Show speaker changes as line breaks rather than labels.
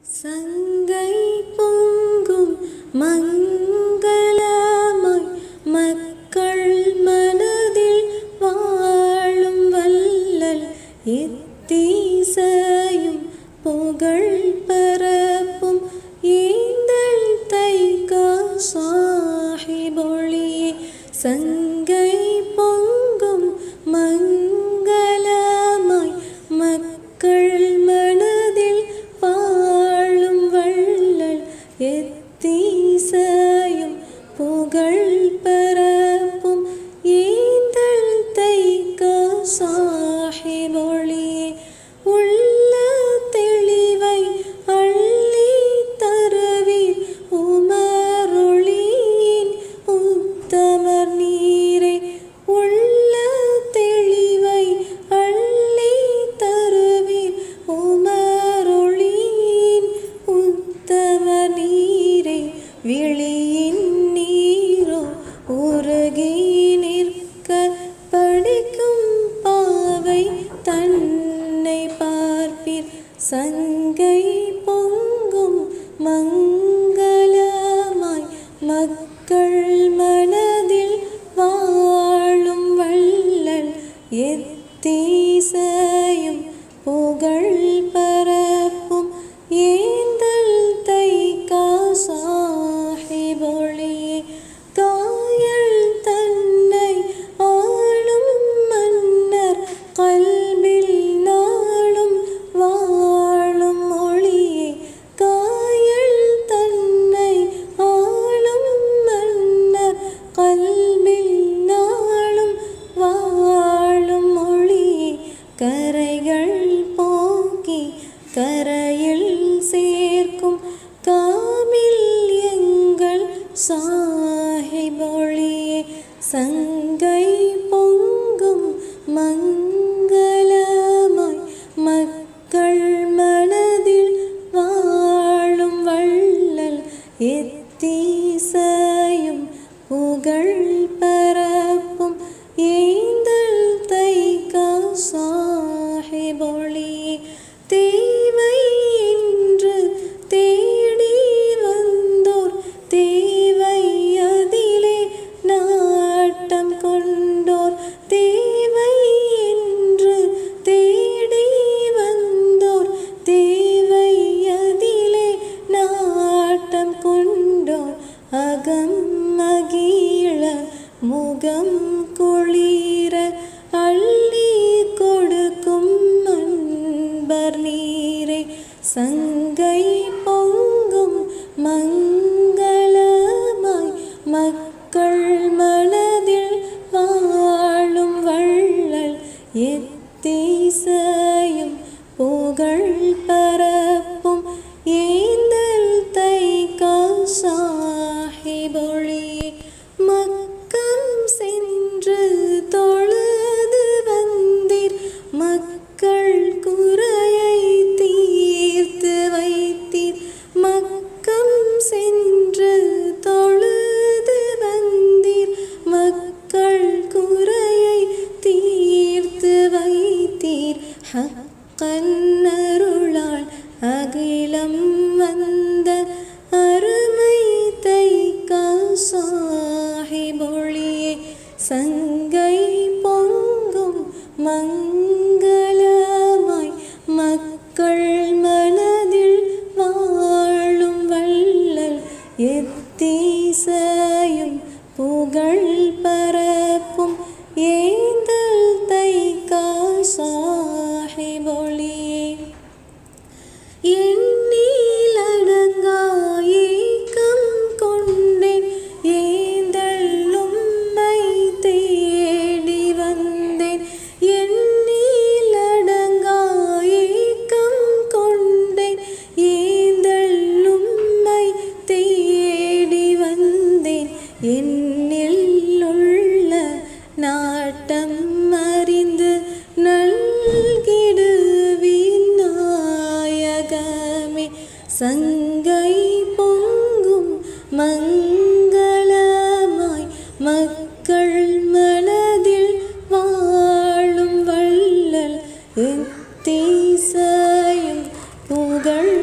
சங்கை பொங்கும் மங்களமாய் மக்கள் மனதில் வாழும் வள்ளல் எத்தீசையும் புகழ் பரப்பும் ஏந்தல் தைகா சாஹிபொழியே. சங்கை பொங்கும் மங்களமாய் மக்கள் மனதில் வாழும் வள்ளல் எத்தீசையும் புகழ் பரப்பும் ஏந்தல் தைகா சாஹிபொழியே. உள்ள தெளிவை அள்ளி தருவீர் உமரொளியின் உத்தமர் நீரே. உள்ள தெளிவை அள்ளி தருவீர் உமரொளியின் உத்தமர் நீரே. விழியின் நீரோ உருகி நிற்க படிக்கும் பாவை தன்னை பார்ப்பீர். சங்கை பொங்கும் மங்களமாய் மக்கள் மனதில் வாழும் வள்ளல் எத்தீசையும் புகழ் பரப்பும் ஏந்தல் தைகா சாஹிபொழியே. காயல் தன்னை ஆளும் மன்னர் கல்பில் நாளும் வாழும் மொழியே. காயல் தன்னை ஆளும் மன்னர் கல்பில் நாளும் வாழும் மொழியே. கரைகள் போக்கி கரையில் சேர்க்கும் காமில் எங்கள் சாஹிபொழியே. சங்கை பொங்கும் மங்களமாய் மக்கள் மனதில் வாழும் வள்ளல் எத்தீசையும் புகழ் பரப்பும் ஏந்தல் தைகா சாஹிபொழியே. தேவை என்று தேடி வந்தோர் தேவை அதிலே நாட்டம் கொண்டோர். தேவை என்று தேடி வந்தோர் தேவை அதிலே நாட்டம் கொண்டோர். அகம் மகிழ முகம் குளிர அள்ளி கொடுக்கும் அன்பர் நீரே. சங்கை பொங்கும் மங்களமாய் மக்கள் மனதில் வாழும் வள்ளல் எத்தீசையும் புகழ் பரப்பும் ஏந்தல் தைகா சாஹிபொழியே. மக்கம் சென்று தொழுது வந்தீர் மக்கள் குறையை தீர்த்து வைத்தீர். மக்கம் சென்று தொழுது வந்தீர் மக்கள் குறையை தீர்த்து வைத்தீர். ஹக்கன் அருளால் அகிலம் வந்த அருமை தைகா சாஹிபொழியே. சங்கை பொங்கும் மங்களமாய் மக்கள் மனதில் வாழும் வள்ளல் எத்தீசையும் புகழ் பரப்பும் ஏந்தல் தைகா சாஹிபொழியே. எண்ணிலடங்கா ஏக்கம் கொண்டேன் ஏந்தல் உம்மை தேடி வந்தேன். எண்ணிலடங்கா ஏக்கம் கொண்டேன் ஏந்தல் உம்மை தேடி வந்தேன். என்னில் உள்ள நாட்டம் அறிந்து நல்கிடுவீர் நாயகமே. சங்கை பொங்கும் மங்களமாய் மக்கள் மனதில் வாழும் வள்ளல் எத்தீசையும் புகழ்